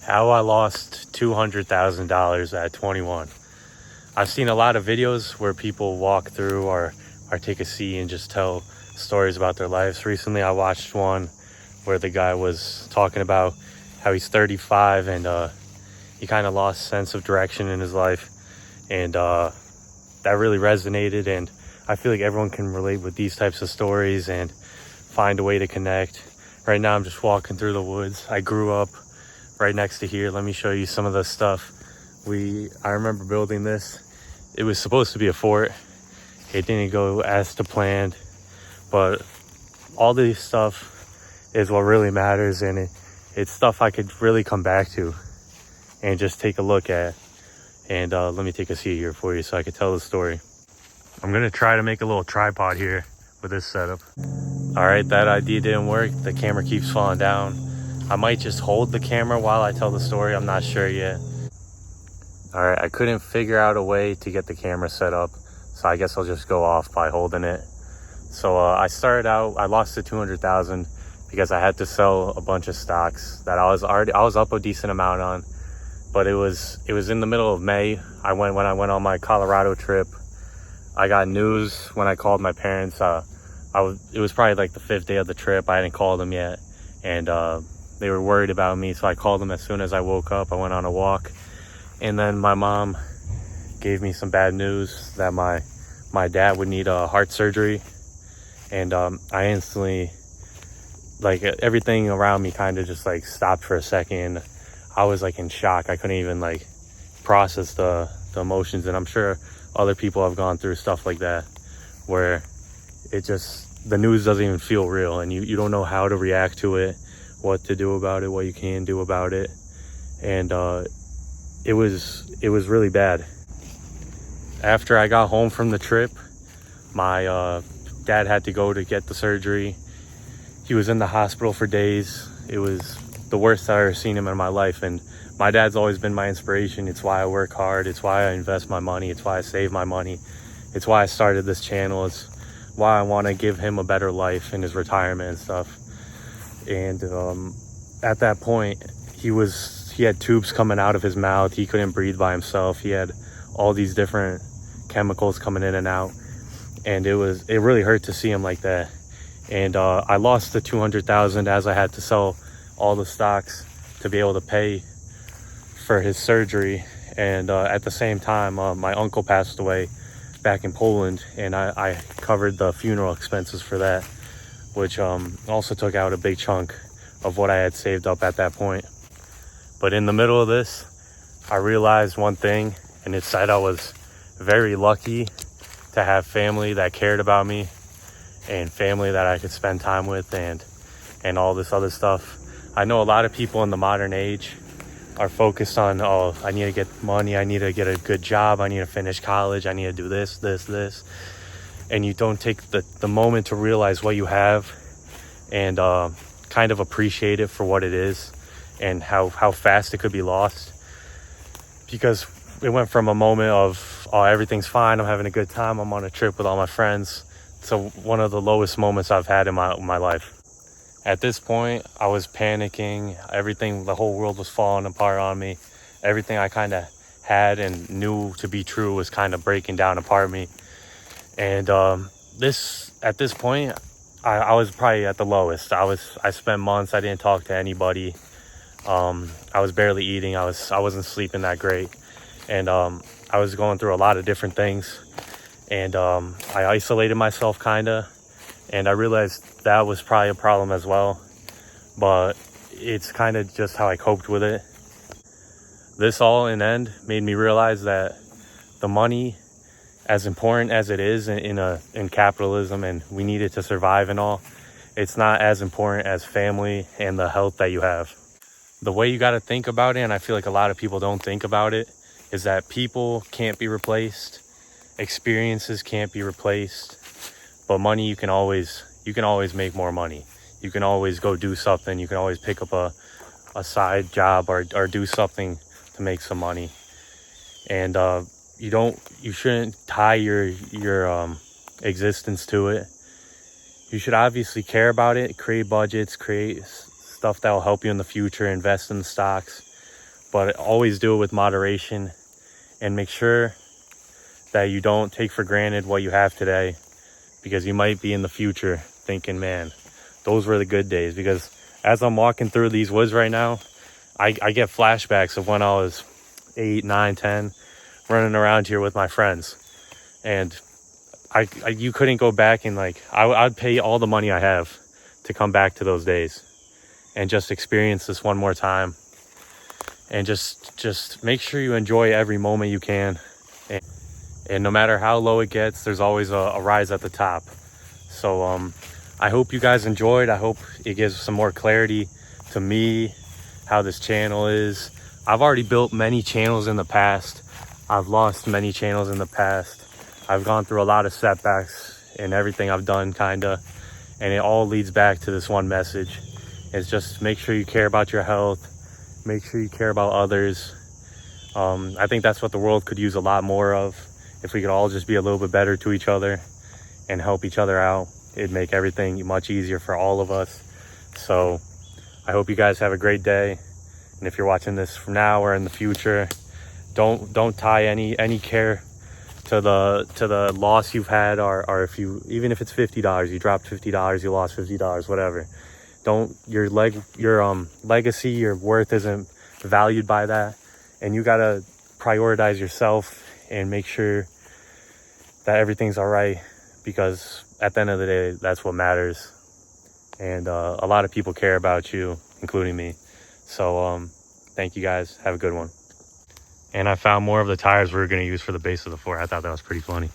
How I lost $200,000 at 21. I've seen a lot of videos where people walk through or take a seat and just tell stories about their lives. Recently, I watched one where the guy was talking about how he's 35 and he kind of lost sense of direction in his life. And that really resonated. And I feel like everyone can relate with these types of stories and find a way to connect. Right now, I'm just walking through the woods. I grew up right next to here. Let me show you some of the stuff. I remember building this. It was supposed to be a fort. It didn't go as to planned, but all this stuff is what really matters, and it's stuff I could really come back to and just take a look at. And let me take a seat here for you so I could tell the story. I'm gonna try to make a little tripod here with this setup. All right, that idea didn't work. The camera keeps falling down. I might just hold the camera while I tell the story. I'm not sure yet. All right, I couldn't figure out a way to get the camera set up, so I guess I'll just go off by holding it. So I started out, I lost the 200,000 because I had to sell a bunch of stocks that I was up a decent amount on, but it was in the middle of May. When I went on my Colorado trip, I got news when I called my parents. It was probably like the 5th day of the trip. I hadn't called them yet, and they were worried about me, so I called them as soon as I woke up. I went on a walk, and then my mom gave me some bad news that my dad would need a heart surgery. And I instantly, like, everything around me kind of just like stopped for a second. I was like in shock. I couldn't even like process the emotions, and I'm sure other people have gone through stuff like that where the news doesn't even feel real, and you don't know how to react to it, what to do about it, what you can do about it. And it was really bad. After I got home from the trip, my dad had to go to get the surgery. He was in the hospital for days. It was the worst I've ever seen him in my life, and my dad's always been my inspiration. It's why I work hard. It's why I invest my money. It's why I save my money. It's why I started this channel. It's why I want to give him a better life in his retirement and stuff. And at that point, he had tubes coming out of his mouth. He couldn't breathe by himself. He had all these different chemicals coming in and out, and it really hurt to see him like that. And I lost the 200,000 as I had to sell all the stocks to be able to pay for his surgery. And at the same time, my uncle passed away back in Poland, and I covered the funeral expenses for that, which also took out a big chunk of what I had saved up at that point. But in the middle of this, I realized one thing, and it's that I was very lucky to have family that cared about me and family that I could spend time with and all this other stuff. I know a lot of people in the modern age are focused on, oh, I need to get money, I need to get a good job, I need to finish college, I need to do this. And you don't take the moment to realize what you have and kind of appreciate it for what it is and how fast it could be lost. Because it went from a moment of, oh, everything's fine, I'm having a good time, I'm on a trip with all my friends, to one of the lowest moments I've had in my life. At this point, I was panicking. The whole world was falling apart on me. Everything I kind of had and knew to be true was kind of breaking down apart me. And at this point, I was probably at the lowest. I spent months, I didn't talk to anybody. I was barely eating. I wasn't sleeping that great. And I was going through a lot of different things. And I isolated myself kind of. And I realized that was probably a problem as well. But it's kind of just how I coped with it. This all in end made me realize that the money, as important as it is in capitalism, and we need it to survive and all, it's not as important as family and the health that you have. The way you got to think about it, and I feel like a lot of people don't think about it, is that people can't be replaced, experiences can't be replaced, but money you can always make more money. You can always go do something. You can always pick up a side job or do something to make some money. And you shouldn't tie your existence to it. You should obviously care about it, create budgets, create stuff that will help you in the future, invest in the stocks. but always do it with moderation, and make sure that you don't take for granted what you have today, because you might be in the future thinking, man, those were the good days. Because as I'm walking through these woods right now, I get flashbacks of when I was 8, 9, 10, running around here with my friends. And you couldn't go back, and like I'd pay all the money I have to come back to those days and just experience this one more time. And just make sure you enjoy every moment you can. And no matter how low it gets, there's always a rise at the top. So I hope you guys enjoyed. I hope it gives some more clarity to me, how this channel is. I've already built many channels in the past. I've lost many channels in the past. I've gone through a lot of setbacks in everything I've done, kinda. And it all leads back to this one message. It's just make sure you care about your health. Make sure you care about others. I think that's what the world could use a lot more of. If we could all just be a little bit better to each other and help each other out, it'd make everything much easier for all of us. So I hope you guys have a great day. And if you're watching this from now or in the future, don't tie any care to the loss you've had, or if you, even if it's $50, you dropped $50, you lost $50, whatever. Your legacy, your worth isn't valued by that. And you gotta prioritize yourself and make sure that everything's all right, because at the end of the day, that's what matters. And a lot of people care about you, including me. So thank you guys. Have a good one. And I found more of the tires we were going to use for the base of the fort. I thought that was pretty funny.